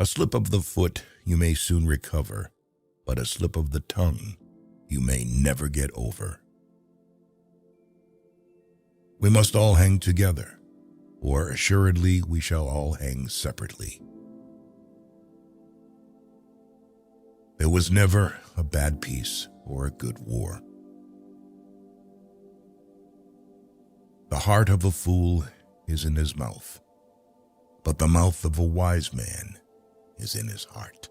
A slip of the foot you may soon recover, but a slip of the tongue you may never get over. We must all hang together, or assuredly we shall all hang separately. There was never a bad peace or a good war. The heart of a fool is in his mouth, but the mouth of a wise man is in his heart.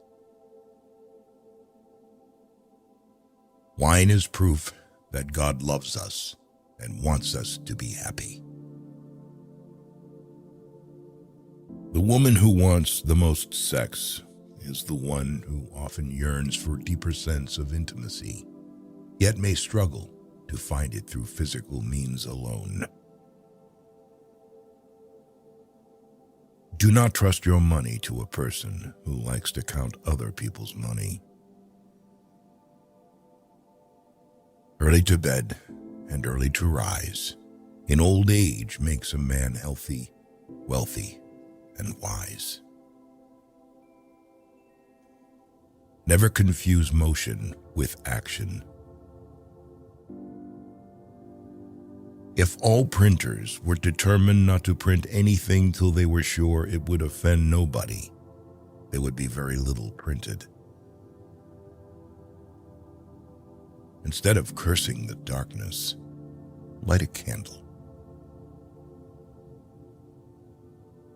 Wine is proof that God loves us and wants us to be happy. The woman who wants the most sex is the one who often yearns for a deeper sense of intimacy, yet may struggle to find it through physical means alone. Do not trust your money to a person who likes to count other people's money. Early to bed and early to rise in old age makes a man healthy, wealthy, and wise. Never confuse motion with action. If all printers were determined not to print anything till they were sure it would offend nobody, there would be very little printed. Instead of cursing the darkness, light a candle.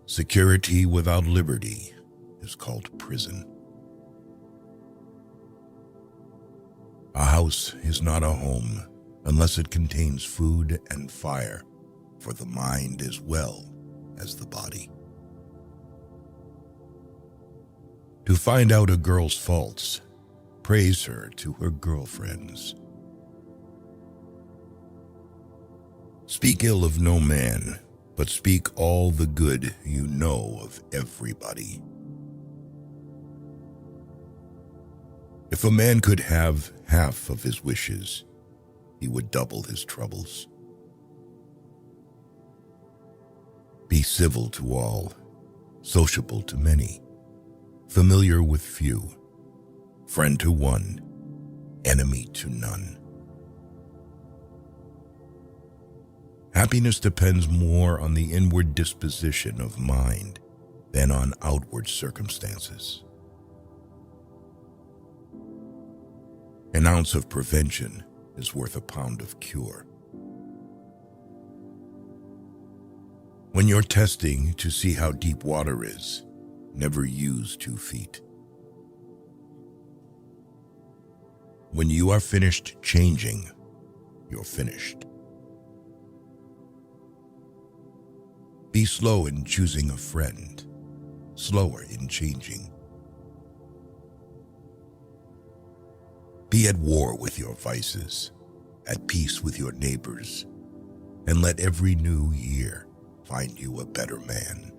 Security without liberty is called prison. A house is not a home unless it contains food and fire for the mind as well as the body. To find out a girl's faults, praise her to her girlfriends. Speak ill of no man, but speak all the good you know of everybody. If a man could have half of his wishes, he would double his troubles. Be civil to all, sociable to many, familiar with few, friend to one, enemy to none. Happiness depends more on the inward disposition of mind than on outward circumstances. An ounce of prevention is worth a pound of cure. When you're testing to see how deep water is, never use 2 feet. When you are finished changing, you're finished. Be slow in choosing a friend, slower in changing. Be at war with your vices, at peace with your neighbors, and let every new year find you a better man.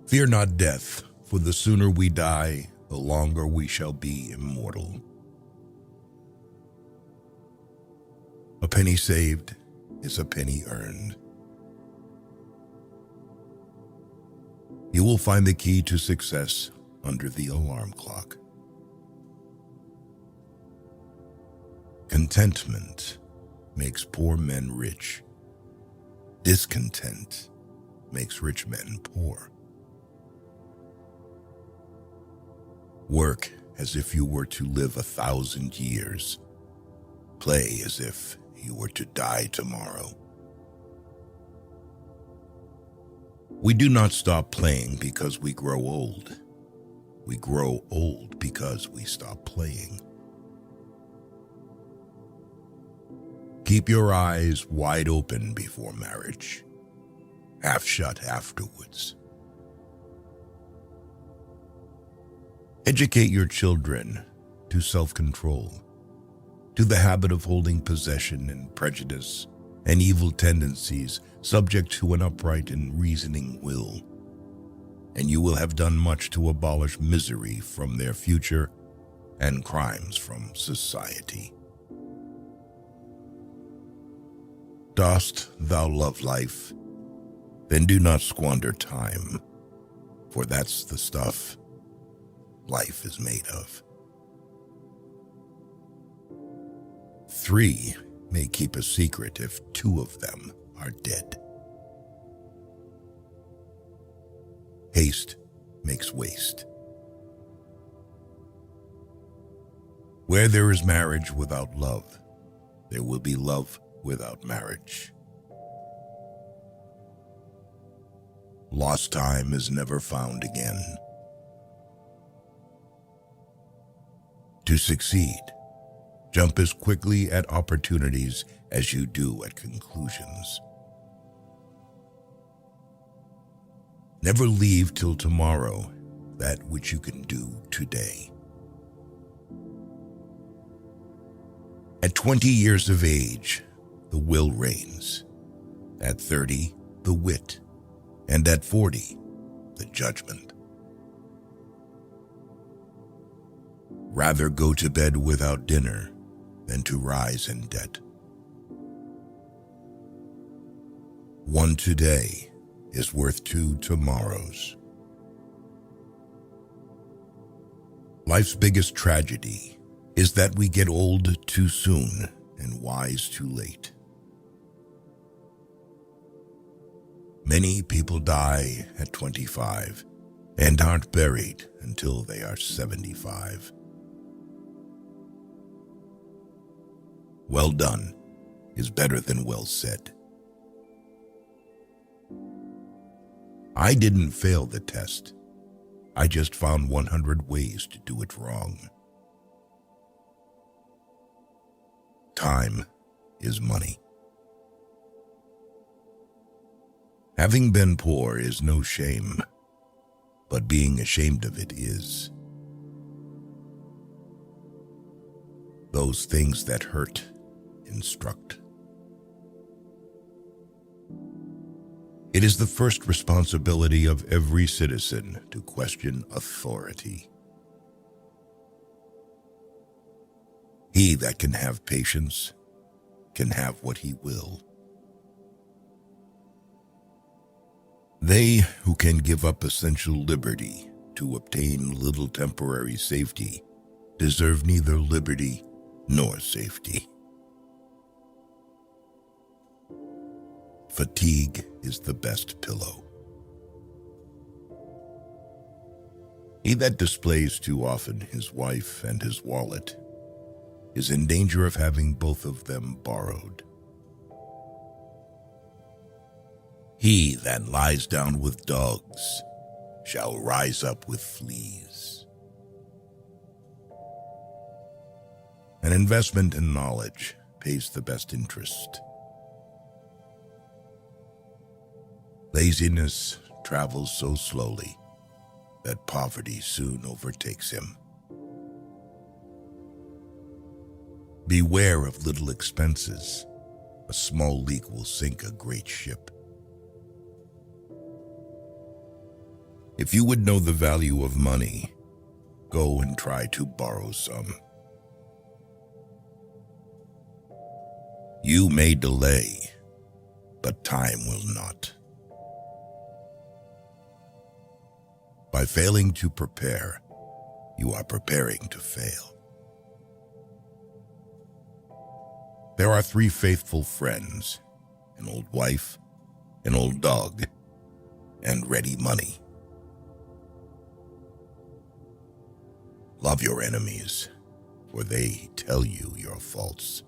Fear not death, for the sooner we die, the longer we shall be immortal. A penny saved is a penny earned. You will find the key to success under the alarm clock. Contentment makes poor men rich. Discontent makes rich men poor. Work as if you were to live 1,000 years. Play as if you were to die tomorrow. We do not stop playing because we grow old. We grow old because we stop playing. Keep your eyes wide open before marriage, half shut afterwards. Educate your children to self-control, to the habit of holding possession and prejudice and evil tendencies subject to an upright and reasoning will, and you will have done much to abolish misery from their future and crimes from society. Dost thou love life? then do not squander time, for that's the stuff life is made of. 3 may keep a secret if 2 of them are dead. Haste makes waste. Where there is marriage without love, there will be love without marriage. Lost time is never found again. To succeed, jump as quickly at opportunities as you do at conclusions. Never leave till tomorrow that which you can do today. At 20 years of age, the will reigns. At 30, the wit. And at 40, the judgment. Rather go to bed without dinner than to rise in debt. One today is worth 2 tomorrows. Life's biggest tragedy is that we get old too soon and wise too late. Many people die at 25 and aren't buried until they are 75. Well done is better than well said. I didn't fail the test. I just found 100 ways to do it wrong. Time is money. Having been poor is no shame, but being ashamed of it is. Those things that hurt instruct. It is the first responsibility of every citizen to question authority. He that can have patience can have what he will. They who can give up essential liberty to obtain little temporary safety deserve neither liberty nor safety. Fatigue is the best pillow. He that displays too often his wife and his wallet is in danger of having both of them borrowed. He that lies down with dogs shall rise up with fleas. An investment in knowledge pays the best interest. Laziness travels so slowly that poverty soon overtakes him. Beware of little expenses. A small leak will sink a great ship. If you would know the value of money, go and try to borrow some. You may delay, but time will not. By failing to prepare, you are preparing to fail. There are 3 faithful friends, an old wife, an old dog, and ready money. Love your enemies, for they tell you your faults.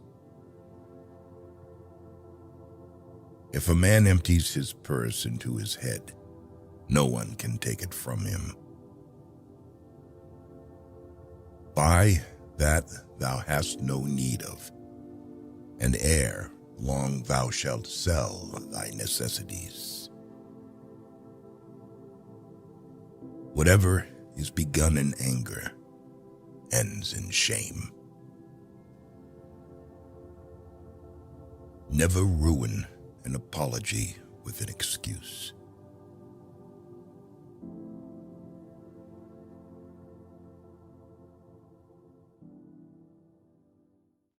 If a man empties his purse into his head, no one can take it from him. Buy that thou hast no need of, and ere long thou shalt sell thy necessities. Whatever is begun in anger ends in shame. Never ruin an apology with an excuse.